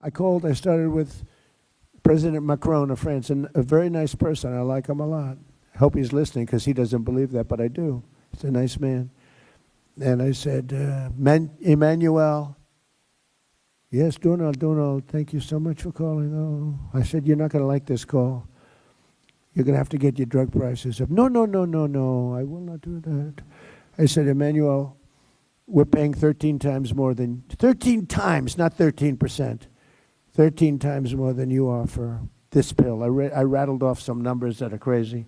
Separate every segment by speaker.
Speaker 1: I started with President Macron of France, and a very nice person. I like him a lot. I hope he's listening because he doesn't believe that, but I do. He's a nice man. And I said, Emmanuel, yes, Donald, thank you so much for calling. Oh, I said, you're not going to like this call. You're going to have to get your drug prices up. No, I will not do that. I said, Emmanuel, we're paying 13 times more than, 13 times, not 13%, 13 times more than you are for this pill. I rattled off some numbers that are crazy.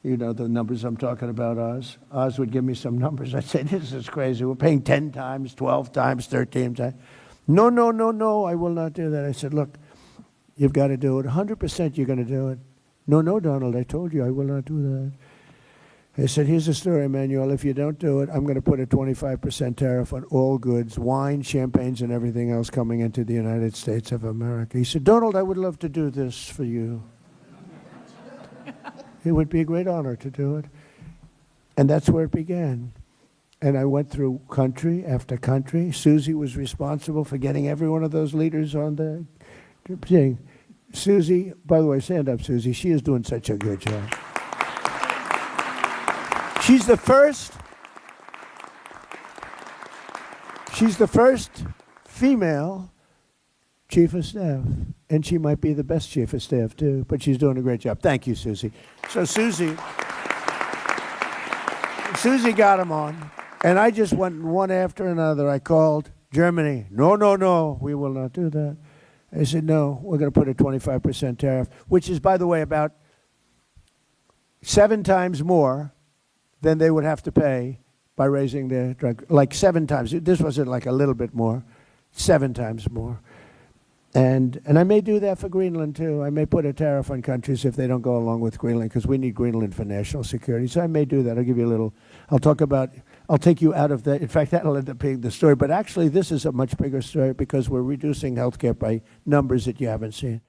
Speaker 1: You know the numbers I'm talking about, Oz. Oz would give me some numbers. I'd say, this is crazy. We're paying 10 times, 12 times, 13 times. No, I will not do that. I said, look, you've got to do it. 100% you're going to do it. No, Donald, I told you I will not do that. I said, here's the story, Emmanuel. If you don't do it, I'm going to put a 25% tariff on all goods, wine, champagnes, and everything else coming into the United States of America. He said, Donald, I would love to do this for you. It would be a great honor to do it. And that's where it began. And I went through country after country. Susie was responsible for getting every one of those leaders on the thing. Susie, by the way, stand up, Susie. She is doing such a good job. She's the first female chief of staff. And she might be the best chief of staff, too. But she's doing a great job. Thank you, Susie. So Susie got them on. And I just went one after another. I called Germany. No, we will not do that. I said, no, we're going to put a 25% tariff, which is, by the way, about 7 times more than they would have to pay by raising their drug, like 7 times. This wasn't like a little bit more, 7 times more. And I may do that for Greenland, too. I may put a tariff on countries if they don't go along with Greenland, because we need Greenland for national security. So I may do that. I'll give you a little, I'll take you out of that. In fact, that'll end up being the story. But actually, this is a much bigger story because we're reducing healthcare by numbers that you haven't seen.